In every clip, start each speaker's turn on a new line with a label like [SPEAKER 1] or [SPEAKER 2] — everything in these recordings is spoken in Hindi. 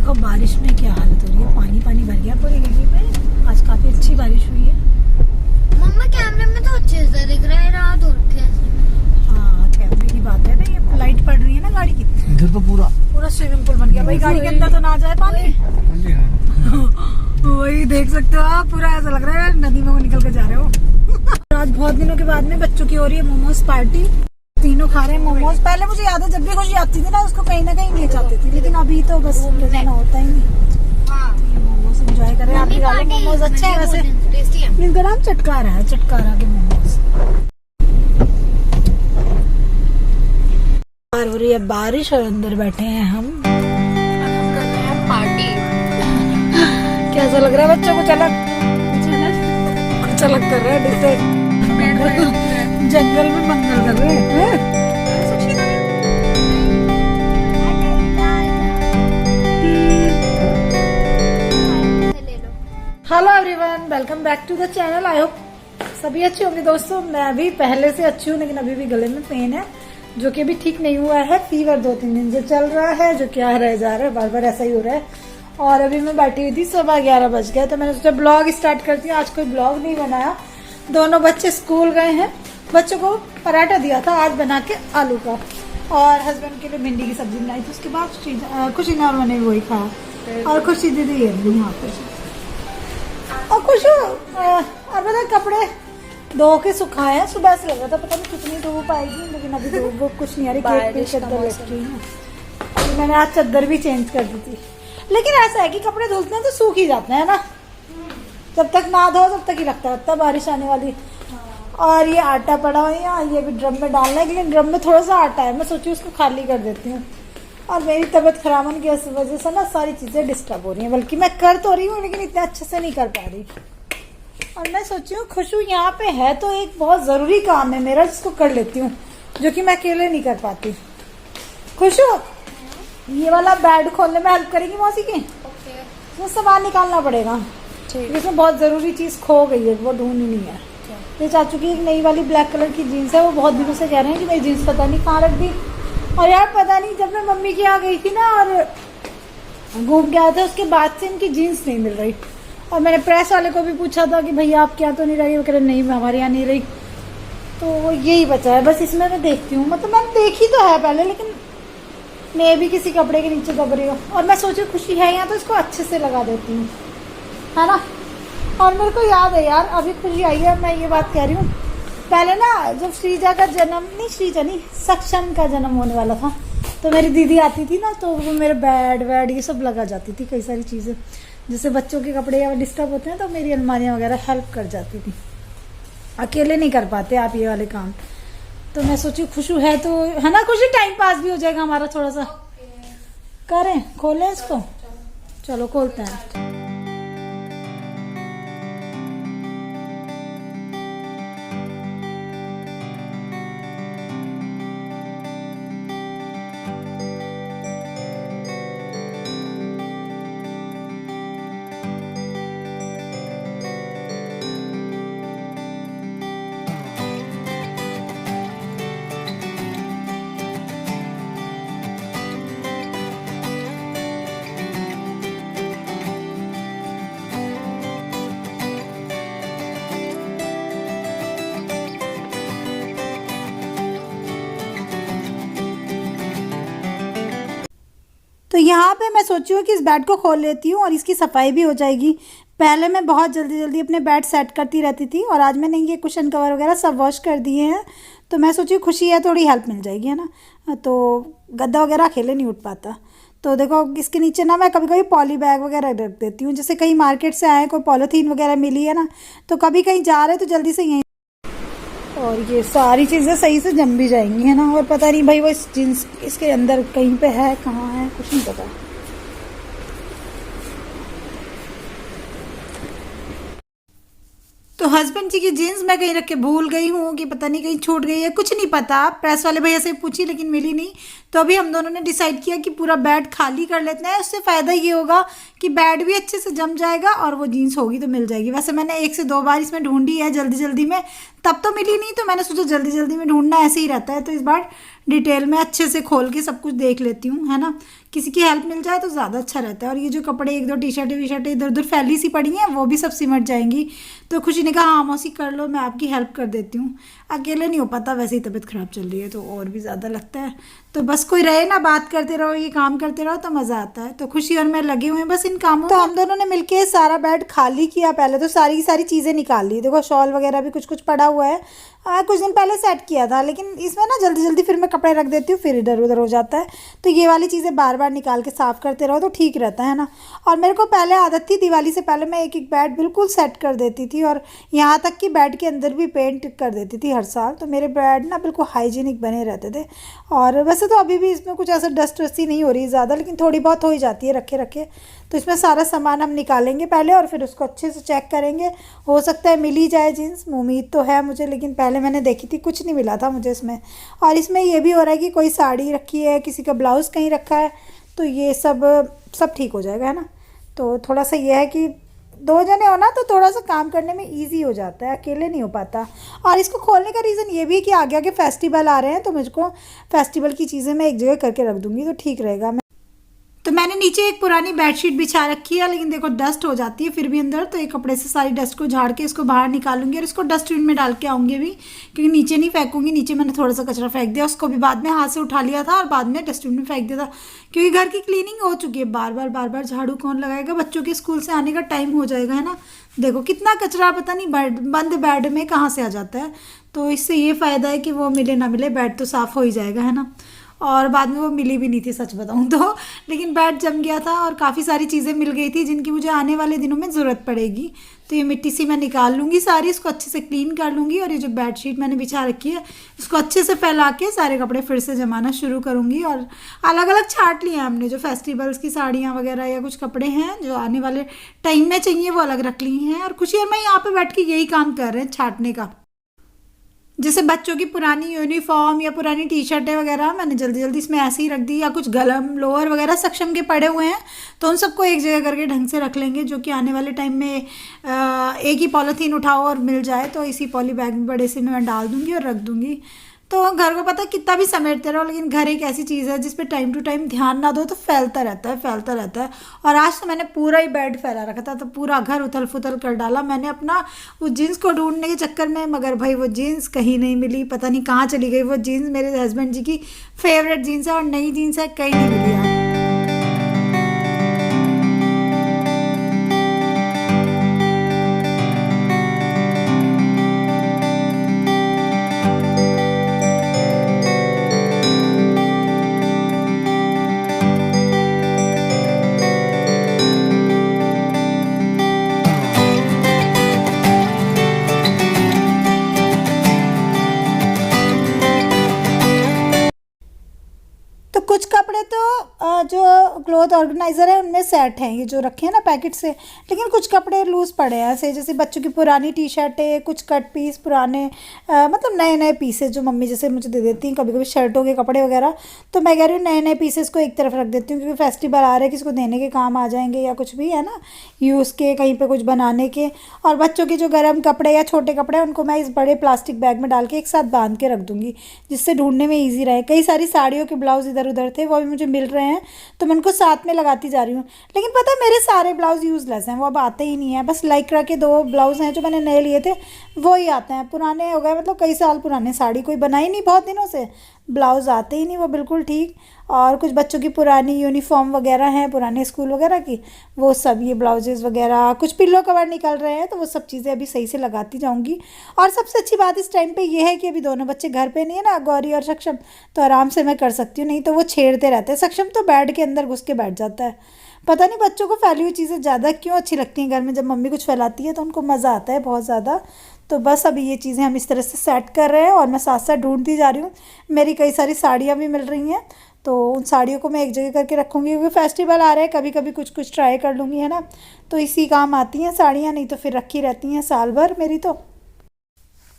[SPEAKER 1] देखो बारिश में क्या हालत हो रही है, पानी पानी भर गया पूरी गली में। आज काफी अच्छी बारिश हुई है।
[SPEAKER 2] मम्मा कैमरे में तो अच्छे से दिख रहा है, रात हो रखी है।
[SPEAKER 1] हाँ कैमरे की बात है ना, ये लाइट पड़ रही है ना गाड़ी की।
[SPEAKER 3] इधर तो पूरा
[SPEAKER 1] स्विमिंग पूल बन गया भाई, गाड़ी के अंदर तो ना जाए पानी। वही देख सकते हो आप, पूरा ऐसा लग रहा है नदी में वो निकल के जा रहे हो। आज बहुत दिनों के बाद में बच्चों की हो रही है मोमोज पार्टी। तीनों खा रहे हैं मोमोज। पहले मुझे याद है जब भी खुशी आती थी ना उसको कहीं ना कहीं ले जाती थी, लेकिन अभी तो बस जाना होता ही नहीं।
[SPEAKER 2] हाँ
[SPEAKER 1] मोमोज एंजॉय कर रहे हैं। आपके वाले मोमोज अच्छे हैं वैसे,
[SPEAKER 2] टेस्टी है।
[SPEAKER 1] इनका नाम चटकारा है, चटकारा के मोमोज। बाहर हो रही है बारिश और अंदर बैठे हैं हम।
[SPEAKER 2] कर रहे हैं पार्टी।
[SPEAKER 1] कैसा लग रहा है बच्चों को? चलक चलक कर रहे हैं डिफरेंट। जंगल में मंगल कर रहे हैं। Hello everyone, welcome back to the channel. I hope सभी अच्छे होंगे दोस्तों। मैं भी पहले से अच्छी हूँ, लेकिन अभी भी गले में पेन है जो कि अभी ठीक नहीं हुआ है। फीवर 2-3 दिन से चल रहा है, जो क्या रह जा रहा है, बार बार ऐसा ही हो रहा है। और अभी मैं बैठी हुई थी, 11:15 बज गए, तो मैंने सोचा ब्लॉग स्टार्ट करती हूँ। आज कोई ब्लॉग नहीं बनाया। दोनों बच्चे स्कूल गए हैं। बच्चों को पराठा दिया था आज बना के आलू का, और हस्बैंड के लिए भिंडी की सब्जी बनाई थी। उसके बाद खुशी ने और मैंने वही खाया, और खुशी दीदी ये यहाँ पे। और कुछ और पता कपड़े धो के सुखाए हैं। सुबह से लग रहा था पता नहीं कितनी धूप आएगी, लेकिन अभी धूप कुछ नहीं आ रही। खेत पे चद्दर लटकी है। अभी मैंने आज चद्दर भी चेंज कर दी थी। लेकिन ऐसा है कि कपड़े धुलते हैं तो सूख ही जाते हैं ना, जब तक ना धो तब तक ही लगता है तब बारिश आने वाली। और ये आटा पड़ा हुआ है यहाँ, ये भी ड्रम में डालना है, लेकिन ड्रम में थोड़ा सा आटा है। मैं सोची उसको खाली कर देती हूँ। और मेरी तबीयत खराब होने की वजह से ना सारी चीजें डिस्टर्ब हो रही हैं। बल्कि मैं कर तो रही हूँ, लेकिन इतने अच्छे से नहीं कर पा रही। और मैं सोची हूँ खुशबू यहाँ पे है तो एक बहुत जरूरी काम है मेरा, जिसको कर लेती हूँ, जो कि मैं अकेले नहीं कर पाती। खुशबू ये वाला बेड खोलने में हेल्प करेगी मौसी की? उसमें सामान निकालना पड़ेगा, जिसमें बहुत जरूरी चीज खो गई है, वो ढूंढनी नहीं है। ये चाचू की एक नई वाली ब्लैक कलर की जीन्स है, वो बहुत दिनों से कह रहे हैं कि मेरी जीन्स पता नहीं कहाँ रख दी। और यार पता नहीं, जब मैं मम्मी के यहाँ गई थी ना और घूम के आया था, उसके बाद से इनकी जीन्स नहीं मिल रही। और मैंने प्रेस वाले को भी पूछा था कि भैया आप क्या तो नहीं रही? वो कह रहे नहीं हमारे यहाँ नहीं रही। तो यही बचा है बस, इसमें मैं देखती हूँ। मतलब मैंने देखी तो है पहले, लेकिन मैं भी किसी कपड़े के नीचे दब रही हूँ। और मैं सोची खुशी है यहाँ तो इसको अच्छे से लगा देती हूँ, है ना। और मेरे को याद है यार, अभी खुशी आई है, मैं ये बात कह रही हूँ, पहले ना जब श्रीजा का जन्म, नहीं श्रीजा नहीं, सक्षम का जन्म होने वाला था, तो मेरी दीदी आती थी ना, तो वो मेरे बेड वेड ये सब लगा जाती थी। कई सारी चीजें जैसे बच्चों के कपड़े या डिस्टर्ब होते हैं तो मेरी अलमारियाँ वगैरह हेल्प कर जाती थी। अकेले नहीं कर पाते आप ये वाले काम। तो मैं सोची खुशू है तो, है ना खुशी, टाइम पास भी हो जाएगा हमारा थोड़ा सा। करें खोलें इसको? चलो खोलते हैं। तो यहाँ पे मैं सोची हूँ कि इस बेड को खोल लेती हूँ और इसकी सफाई भी हो जाएगी। पहले मैं बहुत जल्दी जल्दी अपने बेड सेट करती रहती थी, और आज मैंने ये कुशन कवर वगैरह सब वॉश कर दिए हैं। तो मैं सोची खुशी है थोड़ी हेल्प मिल जाएगी, है ना। तो गद्दा वगैरह अकेले नहीं उठ पाता। तो देखो इसके नीचे ना मैं कभी कभी पॉली बैग वगैरह रख देती हूँ। जैसे कहीं मार्केट से आए, कोई पॉलीथीन वगैरह मिली है ना, तो कभी कहीं जा रहे तो जल्दी से यहीं, और ये सारी चीज़ें सही से जम भी जाएंगी, है ना। और पता नहीं भाई वो इस जींस इसके अंदर कहीं पे है, कहाँ है, कुछ नहीं पता। तो हस्बैंड जी की जीन्स मैं कहीं रख के भूल गई हूँ कि पता नहीं कहीं छूट गई है, कुछ नहीं पता। प्रेस वाले भैया से पूछी लेकिन मिली नहीं। तो अभी हम दोनों ने डिसाइड किया कि पूरा बेड खाली कर लेते हैं। उससे फ़ायदा ये होगा कि बेड भी अच्छे से जम जाएगा और वो जीन्स होगी तो मिल जाएगी। वैसे मैंने 1 से 2 बार इसमें ढूंढी है जल्दी जल्दी में, तब तो मिली नहीं, तो मैंने सोचा जल्दी जल्दी में ढूंढना ऐसे ही रहता है, तो इस बार डिटेल में अच्छे से खोल के सब कुछ देख लेती हूँ, है ना। किसी की हेल्प मिल जाए तो ज़्यादा अच्छा रहता है। और ये जो कपड़े 1-2 टी शर्टें वी शर्टें इधर उधर फैली सी पड़ी हैं, वो भी सब सिमट जाएंगी। तो खुशी ने कहा हाँ मौसी कर लो, मैं आपकी हेल्प कर देती हूँ। अकेले नहीं हो पाता, वैसे ही तबीयत ख़राब चल रही है तो और भी ज़्यादा लगता है। तो बस कोई रहे ना, बात करते रहो, ये काम करते रहो तो मज़ा आता है। तो खुशी और मैं लगे हुए हैं बस इन कामों। तो हम दोनों ने मिलके सारा बेड खाली किया। पहले तो सारी की सारी चीज़ें निकाल ली। देखो शॉल वगैरह भी कुछ कुछ पड़ा हुआ है, कुछ दिन पहले सेट किया था, लेकिन इसमें ना जल्दी जल्दी फिर मैं कपड़े रख देती हूँ, फिर इधर उधर हो जाता है। तो ये वाली चीज़ें बार बार निकाल के साफ़ करते रहो तो ठीक रहता है ना। और मेरे को पहले आदत थी, दिवाली से पहले मैं एक एक बेड बिल्कुल सेट कर देती थी, और यहाँ तक कि बेड के अंदर भी पेंट कर देती थी हर साल। तो मेरे बेड ना बिल्कुल हाइजीनिक बने रहते थे। और वैसे तो अभी भी इसमें कुछ ऐसा डस्ट वस्ती नहीं हो रही ज़्यादा, लेकिन थोड़ी बहुत हो ही जाती है रखे रखे। तो इसमें सारा सामान हम निकालेंगे पहले, और फिर उसको अच्छे से चेक करेंगे। हो सकता है मिल ही जाए जीन्स, उम्मीद तो है मुझे, लेकिन पहले मैंने देखी थी कुछ नहीं मिला था मुझे इसमें। और इसमें ये भी हो रहा है कि कोई साड़ी रखी है, किसी का ब्लाउज़ कहीं रखा है, तो ये सब ठीक हो जाएगा, है ना। तो थोड़ा सा ये है कि 2 जने हो ना तो थोड़ा सा काम करने में ईजी हो जाता है, अकेले नहीं हो पाता। और इसको खोलने का रीज़न ये भी है कि आगे आगे फेस्टिवल आ रहे हैं, तो मुझको फेस्टिवल की चीज़ें मैं एक जगह करके रख दूँगी तो ठीक रहेगा। तो मैंने नीचे एक पुरानी बेडशीट बिछा रखी है, लेकिन देखो डस्ट हो जाती है फिर भी अंदर, तो एक कपड़े से सारी डस्ट को झाड़ के इसको बाहर निकालूंगी और इसको डस्टबिन में डाल के आऊँगी भी, क्योंकि नीचे नहीं फेंकूंगी। नीचे मैंने थोड़ा सा कचरा फेंक दिया, उसको भी बाद में हाथ से उठा लिया था और बाद में डस्टबिन में फेंक दिया था, क्योंकि घर की क्लीनिंग हो चुकी है। बार बार झाड़ू कौन लगाएगा, बच्चों के स्कूल से आने का टाइम हो जाएगा, है ना। देखो कितना कचरा पता नहीं बंद बेड में कहाँ से आ जाता है। तो इससे ये फ़ायदा है कि वो मिले ना मिले बेड तो साफ़ हो ही जाएगा, है ना। और बाद में वो मिली भी नहीं थी सच बताऊँ तो, लेकिन बेड जम गया था और काफ़ी सारी चीज़ें मिल गई थी जिनकी मुझे आने वाले दिनों में ज़रूरत पड़ेगी। तो ये मिट्टी सी मैं निकाल लूँगी सारी, इसको अच्छे से क्लीन कर लूँगी, और ये जो बेडशीट मैंने बिछा रखी है इसको अच्छे से फैला के सारे कपड़े फिर से जमाना शुरू करूँगी। और अलग अलग छाँट लिए हैं हमने, जो फेस्टिवल्स की साड़ियाँ वगैरह या कुछ कपड़े हैं जो आने वाले टाइम में चाहिए वो अलग रख ली हैं। और खुशी और मैं यहाँ पर बैठ के यही काम कर रहे हैं, छाँटने का। जैसे बच्चों की पुरानी यूनिफॉर्म या पुरानी टी शर्टें वगैरह मैंने जल्दी जल्दी इसमें ऐसे ही रख दी, या कुछ गलम लोअर वगैरह सक्षम के पड़े हुए हैं तो उन सबको एक जगह करके ढंग से रख लेंगे, जो कि आने वाले टाइम में एक ही पॉलीथीन उठाओ और मिल जाए तो इसी पॉली बैग में बड़े से में मैं डाल दूँगी और रख दूँगी। तो घर को पता है कितना भी समेटते रहो, लेकिन घर एक ऐसी चीज़ है जिस पे टाइम टू टाइम ध्यान ना दो तो फैलता रहता है, फैलता रहता है। और आज तो मैंने पूरा ही बेड फैला रखा था, तो पूरा घर उथल फुथल कर डाला मैंने अपना उस जीन्स को ढूंढने के चक्कर में। मगर भाई वो जीन्स कहीं नहीं मिली, पता नहीं कहाँ चली गई वो जीन्स। मेरे हस्बैंड जी की फेवरेट जीन्स है और नई जीन्स है, कहीं नहीं मिली यार। तो कुछ कपड़े तो जो क्लॉथ ऑर्गेनाइज़र है उनमें सेट हैं, ये जो रखे हैं ना पैकेट से, लेकिन कुछ कपड़े लूज़ पड़े हैं ऐसे, जैसे बच्चों की पुरानी टी शर्टें, कुछ कट पीस पुराने, मतलब नए नए पीसेस जो मम्मी जैसे मुझे दे देती हैं कभी कभी शर्टों के कपड़े वगैरह। तो मैं कह रही हूँ नए नए पीसेस को एक तरफ रख देती हूँ, क्योंकि फेस्टिवल आ रहे हैं, किसी को देने के काम आ जाएंगे या कुछ भी, है ना, यूज़ के कहीं पर कुछ बनाने के। और बच्चों के जो गर्म कपड़े या छोटे कपड़े हैं उनको मैं इस बड़े प्लास्टिक बैग में डाल के एक साथ बांध के रख दूँगी, जिससे ढूंढने में ईजी रहे। कई सारी साड़ियों के ब्लाउज इधर उधर थे, वो भी मुझे मिल रहे हैं, तो मैं उनको साथ में लगाती जा रही हूँ। लेकिन पता है मेरे सारे ब्लाउज यूज़लेस हैं, वो अब आते ही नहीं है। बस लाइक्रा के 2 ब्लाउज हैं जो मैंने नए लिए थे, वो ही आते हैं। पुराने हो गए, मतलब कई साल पुराने, साड़ी कोई बनाई नहीं बहुत दिनों से, ब्लाउज़ आते ही नहीं वो बिल्कुल ठीक। और कुछ बच्चों की पुरानी यूनिफॉर्म वगैरह हैं, पुराने स्कूल वगैरह की, वो सब ये ब्लाउजेज़ वगैरह, कुछ पिल्लो कवर निकल रहे हैं, तो वो सब चीज़ें अभी सही से लगाती जाऊंगी। और सबसे अच्छी बात इस टाइम पे ये है कि अभी दोनों बच्चे घर पे नहीं है ना, गौरी और सक्षम, तो आराम से मैं कर सकती हूँ। नहीं तो वो छेड़ते रहते हैं, सक्षम तो बेड के अंदर घुस के बैठ जाता है। पता नहीं बच्चों को फैली हुई चीज़ें ज़्यादा क्यों अच्छी लगती हैं घर में, जब मम्मी कुछ फैलाती है तो उनको मज़ा आता है बहुत ज़्यादा। तो बस अभी ये चीज़ें हम इस तरह से सेट कर रहे हैं और मैं साथ साथ ढूंढती जा रही हूँ। मेरी कई सारी साड़ियाँ भी मिल रही हैं, तो उन साड़ियों को मैं एक जगह करके रखूँगी, क्योंकि फेस्टिवल आ रहे हैं, कभी कभी कुछ कुछ ट्राई कर लूँगी, है ना। तो इसी काम आती हैं साड़ियाँ, नहीं तो फिर रखी रहती हैं साल भर मेरी। तो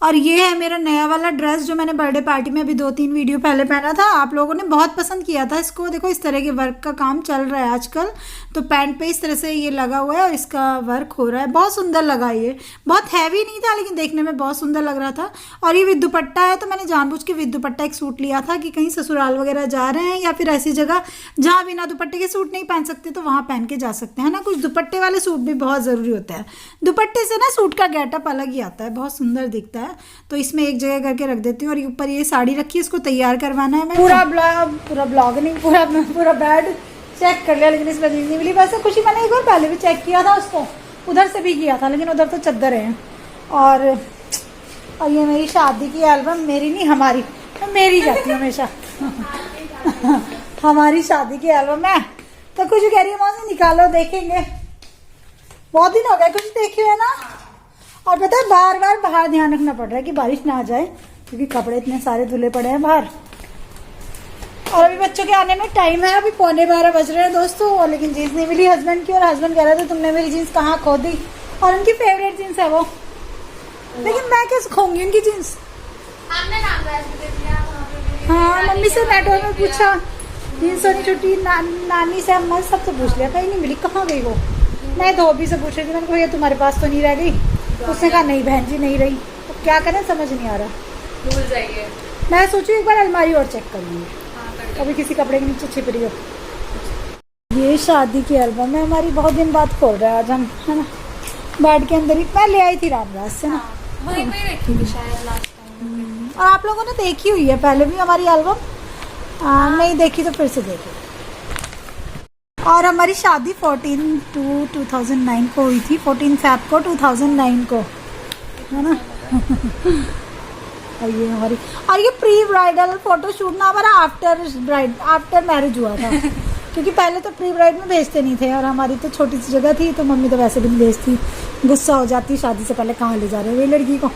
[SPEAKER 1] और ये है मेरा नया वाला ड्रेस जो मैंने बर्थडे पार्टी में अभी 2-3 वीडियो पहले पहना था। आप लोगों ने बहुत पसंद किया था इसको। देखो इस तरह के वर्क का काम चल रहा है आजकल, तो पैंट पे इस तरह से ये लगा हुआ है और इसका वर्क हो रहा है। बहुत सुंदर लगा, ये बहुत हैवी नहीं था लेकिन देखने में बहुत सुंदर लग रहा था। और ये विद दुपट्टा है, तो मैंने जानबूझ के विद दुपट्टा एक सूट लिया था कि कहीं ससुराल वगैरह जा रहे हैं या फिर ऐसी जगह जहाँ बिना दुपट्टे के सूट नहीं पहन सकते तो वहाँ पहन के जा सकते हैं ना। कुछ दुपट्टे वाले सूट भी बहुत ज़रूरी होता है, दुपट्टे से ना सूट का गेटअप अलग ही आता है, बहुत सुंदर दिखता है। तो इसमें एक जगह करके रख देती हूँ। और ऊपर ये साड़ी रखी है, इसको तैयार करवाना है। मैं पूरा ब्लॉग नहीं, पूरा बेड चेक कर लिया लेकिन इसमें नहीं मिली। वैसे खुशी मैंने एक बार पहले भी चेक किया था उसको, उधर से भी किया था लेकिन उधर तो चद्दर है। और ये मेरी शादी की एल्बम, मेरी नहीं हमारी, मैं मेरी कहती हूँ हमेशा हमारी शादी की एल्बम है। तो कुछ कह रही है वहां से निकालो देखेंगे, बहुत दिन हो गए कुछ देखे हुए ना। और पता है बार बार बाहर ध्यान रखना पड़ रहा है कि बारिश ना आ जाए क्योंकि कपड़े इतने सारे धुले पड़े हैं बाहर। और अभी बच्चों के आने में टाइम है, अभी 11:15 बज रहे हैं दोस्तों। और लेकिन जीन्स नहीं मिली हस्बैंड की, और हस्बैंड कह रहे थे तुमने मेरी जीन्स कहाँ खो दी। और उनकी फेवरेट जीन्स है वो, लेकिन मैं कैसे खोऊंगी उनकी जीन्स। हाँ मम्मी से नेटवर्क में पूछा, जीन्स होनी छुट्टी, नानी से अम्मा से सबसे पूछ लिया, कहीं नहीं मिली, कहाँ गई वो। मैं धोबी से पूछ रही थी, मैंने कहा भैया तुम्हारे पास तो नहीं रह गई। उसने कहा नहीं बहन जी नहीं रही। तो क्या करें समझ नहीं आ रहा,
[SPEAKER 3] भूल जाइए।
[SPEAKER 1] मैं सोचू एक बार अलमारी और चेक कर लूँगी, कभी किसी कपड़े के नीचे छिप रही हो। ये शादी की एल्बम है हमारी, बहुत दिन बाद खोल रहे हैं आज हम, है ना। बेड के अंदर ही मैं ले आई थी रामदास से ना,
[SPEAKER 3] वहीं पे रखी थी शायद लास्ट टाइम।
[SPEAKER 1] और आप लोगों ने देखी हुई है पहले भी हमारी एल्बम, नहीं देखी तो फिर से देखो। और हमारी शादी 14/2/2009 को हुई थी, 14 फ़रवरी को 2009 को, है ना और ये हमारी, और ये प्री ब्राइडल फोटोशूट ना हमारा आफ्टर मैरिज हुआ था क्योंकि पहले तो प्री ब्राइड में भेजते नहीं थे। और हमारी तो छोटी सी जगह थी तो मम्मी तो वैसे भी नहीं भेजती, गुस्सा हो जाती शादी से पहले कहाँ ले जा रहे हो ये लड़की को,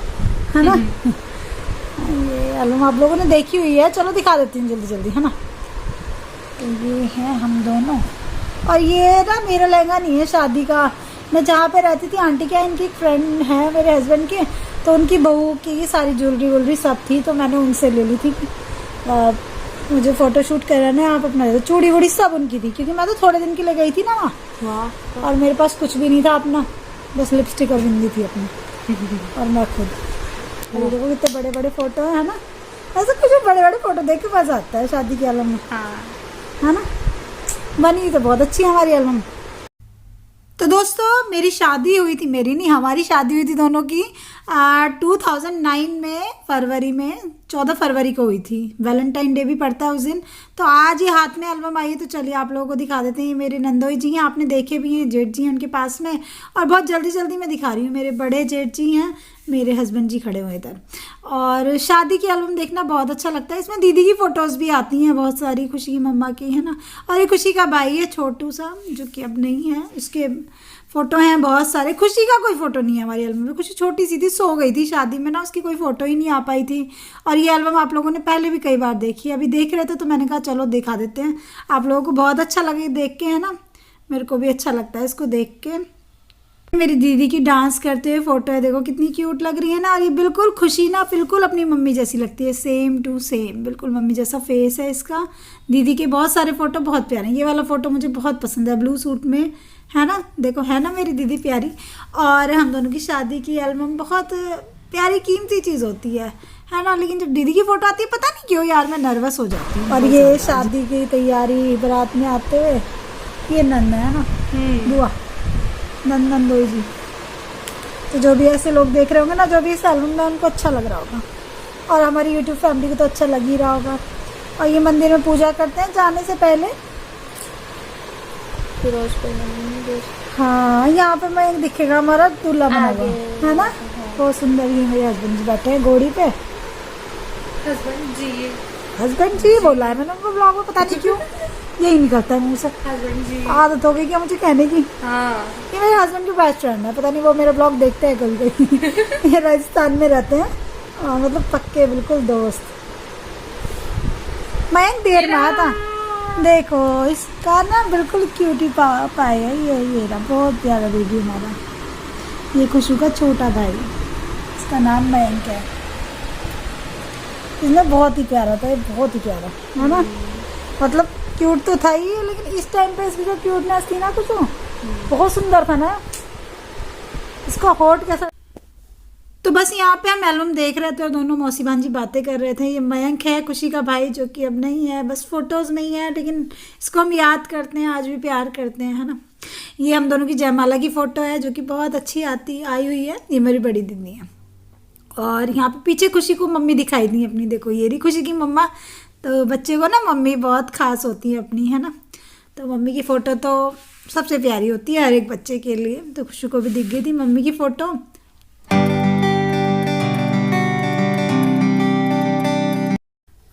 [SPEAKER 1] है ना। ये एल्बम आप लोगों ने देखी हुई है, चलो दिखा देती हूँ जल्दी जल्दी, है ना। तो ये है हम दोनों। और ये ना मेरा लहंगा नहीं है शादी का, मैं जहाँ पे रहती थी आंटी के इनकी एक फ्रेंड है मेरे हस्बैंड के, तो उनकी बहू की ये सारी ज्वेलरी सब थी तो मैंने उनसे ले ली थी। मुझे फोटोशूट कराना है, आप अपना चूड़ी वूड़ी सब उनकी थी क्योंकि मैं तो थोड़े दिन के लिए गई थी ना वहाँ, और मेरे पास कुछ भी नहीं था अपना, बस लिपस्टिक और बिंदी थी अपनी और मैं खुद। देखो कितने बड़े बड़े फोटो है ना, ऐसे कुछ बड़े बड़े फोटो देख के मजा आता है शादी के एल्बम में, है ना। बनी तो बहुत अच्छी है हमारी एल्बम। तो दोस्तों मेरी शादी हुई थी, मेरी नहीं हमारी शादी हुई थी दोनों की 2009 में फरवरी में, 14 फरवरी को हुई थी। वैलेंटाइन डे भी पड़ता है उस दिन। तो आज ये हाथ में एल्बम आई है तो चलिए आप लोगों को दिखा देते हैं। ये मेरे नंदोई जी हैं, आपने देखे भी हैं, जेठ जी हैं उनके पास में। और बहुत जल्दी जल्दी मैं दिखा रही हूँ, मेरे बड़े जेठ जी हैं, मेरे हस्बैंड जी खड़े हुए इधर। और शादी की एल्बम देखना बहुत अच्छा लगता है। इसमें दीदी की फ़ोटोज़ भी आती हैं बहुत सारी, खुशी की मम्मा की, है ना। और ये खुशी का भाई है छोटू सा जो कि अब नहीं है, इसके फ़ोटो हैं बहुत सारे। खुशी का कोई फ़ोटो नहीं है हमारी एल्बम में, खुशी छोटी सी थी, सो गई थी शादी में ना, उसकी कोई फ़ोटो ही नहीं आ पाई थी। और ये एल्बम आप लोगों ने पहले भी कई बार देखी है, अभी देख रहे थे तो मैंने कहा चलो दिखा देते हैं। आप लोगों को बहुत अच्छा लगे देख के, है ना, मेरे को भी अच्छा लगता है इसको देख के। मेरी दीदी की डांस करते हुए फ़ोटो है, देखो कितनी क्यूट लग रही है ना। और ये बिल्कुल खुशी ना बिल्कुल अपनी मम्मी जैसी लगती है, सेम टू सेम, बिल्कुल मम्मी जैसा फेस है इसका। दीदी के बहुत सारे फ़ोटो बहुत प्यारे हैं, ये वाला फ़ोटो मुझे बहुत पसंद है, ब्लू सूट में, है ना। देखो है ना मेरी दीदी प्यारी। और हम दोनों की शादी की एल्बम बहुत प्यारी कीमती चीज़ होती है ना। लेकिन जब दीदी की फ़ोटो आती है पता नहीं क्यों यार मैं नर्वस हो जाती हूँ। और ये शादी की तैयारी बारात में आते हुए, ये नंद है ना, बुआ नंदोई जी। तो जो भी ऐसे लोग देख रहे होंगे ना, जो भी इस एल्बम में, उनको अच्छा लग रहा होगा। और हमारी यूट्यूब फैमिली को तो अच्छा लग ही रहा होगा। और ये मंदिर में पूजा करते हैं जाने से पहले। हाँ यहाँ पे मैं दिखेगा हमारा दूल्हा बना हुआ, है ना, बहुत सुंदर। ये मेरे हस्बैंड जी बैठे हैं घोड़ी पे। हस्बैंड जी बोला है मैंने उनको ब्लॉग में, पता नहीं क्यों यही निकलता है मुँह से।
[SPEAKER 3] हस्बैंड जी
[SPEAKER 1] आदत हो गई क्या मुझे कहने की।
[SPEAKER 3] हाँ
[SPEAKER 1] ये मेरे हस्बैंड के बेस्ट फ्रेंड है, पता नहीं वो मेरा ब्लॉग देखते हैं कभी कभी ये राजस्थान में रहते हैं, मतलब पक्के बिल्कुल दोस्त। मैं देर में आया था, देखो इसका ना बिल्कुल क्यूटी पाए है ये ना, बहुत प्यारा बेबी हमारा। ये खुशू का छोटा भाई, इसका नाम मयंक है। इसमें बहुत ही प्यारा था, ये बहुत ही प्यारा है ना, मतलब क्यूट तो था ही, लेकिन इस टाइम पे इसकी जो क्यूटनेस थी ना कुछ बहुत सुंदर था ना, इसका होठ कैसा। तो बस यहाँ पे हम एल्बम देख रहे थे और दोनों मौसी भांजी बातें कर रहे थे। ये मयंक है, खुशी का भाई, जो कि अब नहीं है, बस फोटोज में ही है, लेकिन इसको हम याद करते हैं, आज भी प्यार करते हैं, है ना। ये हम दोनों की जयमाला की फ़ोटो है, जो कि बहुत अच्छी आई हुई है। ये मेरी बड़ी दीदी है। और यहाँ पे पीछे खुशी को मम्मी दिखाई दी अपनी, देखो ये रही खुशी की मम्मा। तो बच्चे को ना मम्मी बहुत खास होती है अपनी, है ना। तो मम्मी की फ़ोटो तो सबसे प्यारी होती है हर एक बच्चे के लिए। तो खुशी को भी दिख गई थी मम्मी की फ़ोटो।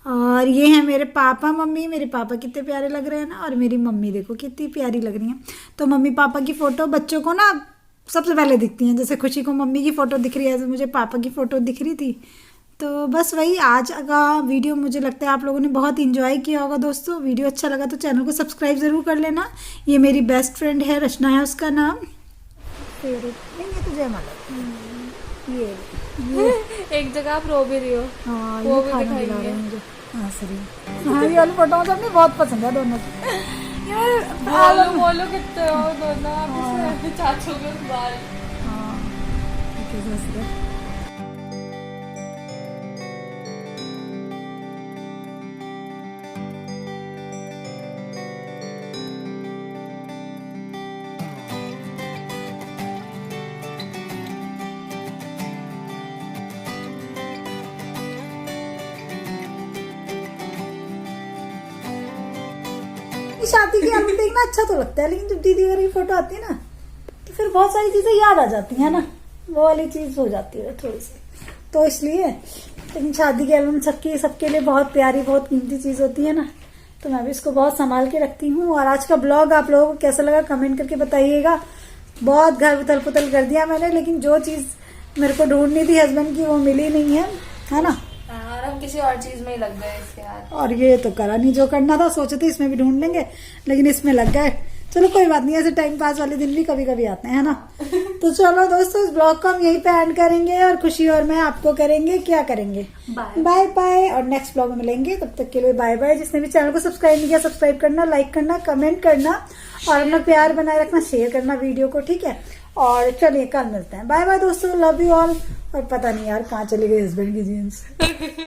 [SPEAKER 1] और ये है मेरे पापा मम्मी। मेरे पापा कितने प्यारे लग रहे हैं ना, और मेरी मम्मी देखो कितनी प्यारी लग रही हैं। तो मम्मी पापा की फ़ोटो बच्चों को ना सबसे पहले दिखती हैं। जैसे खुशी को मम्मी की फ़ोटो दिख रही है, तो मुझे पापा की फ़ोटो दिख रही थी। तो बस वही आज का वीडियो मुझे लगता है आप लोगों ने बहुत इंजॉय किया होगा दोस्तों। वीडियो अच्छा लगा तो चैनल को सब्सक्राइब ज़रूर कर लेना। ये मेरी बेस्ट फ्रेंड है, रचना है उसका नाम। नहीं ये तो जयमाला, ये
[SPEAKER 3] एक जगह आप रो भी रही हो।
[SPEAKER 1] हाँ
[SPEAKER 3] वो
[SPEAKER 1] ये
[SPEAKER 3] भी
[SPEAKER 1] खाना
[SPEAKER 3] दिखाएंगे।
[SPEAKER 1] खिला रहे हैं मुझे। हाँ सही। हाँ ये वाली फोटो मुझे अपनी बहुत पसंद है दोनों की।
[SPEAKER 3] बोलो कितने हो दोनों आप, इसमें चाचू के बाल।
[SPEAKER 1] हाँ ठीक है, हंस रहे। शादी की एल्बम देखना अच्छा तो लगता है, लेकिन जब दीदी वगैरह की फोटो आती है ना तो फिर बहुत सारी चीजें याद आ जाती है ना, वो वाली चीज हो जाती है थोड़ी सी, तो इसलिए। लेकिन शादी की एल्बम सबके लिए बहुत प्यारी, बहुत कीमती चीज होती है ना, तो मैं भी इसको बहुत संभाल के रखती हूँ। और आज का ब्लॉग आप लोगों को कैसा लगा कमेंट करके बताइएगा। बहुत घर उथल पुथल कर दिया मैंने, लेकिन जो चीज मेरे को ढूंढनी थी हस्बैंड की वो मिली नहीं है ना।
[SPEAKER 3] और हम किसी और चीज में ही लग गए इसके बाद।
[SPEAKER 1] और ये तो करा नहीं जो करना था, सोचे थे इसमें भी ढूंढ लेंगे, लेकिन इसमें लग गए। चलो कोई बात नहीं, ऐसे टाइम पास वाले दिन भी कभी कभी आते हैं, है ना। तो चलो दोस्तों, इस ब्लॉग को हम यहीं पे एंड करेंगे, और खुशी और मैं आपको करेंगे क्या करेंगे, बाय बाय। और नेक्स्ट ब्लॉग में मिलेंगे, तब तक के लिए बाय बाय। जिसने भी चैनल को सब्सक्राइब नहीं किया, सब्सक्राइब करना, लाइक करना, कमेंट करना, और अपना प्यार बनाए रखना, शेयर करना वीडियो को, ठीक है। और चलिए कल मिलते हैं, बाय बाय दोस्तों, लव यू ऑल। और पता नहीं यार कहाँ चली गई हस्बैंड की जीन्स।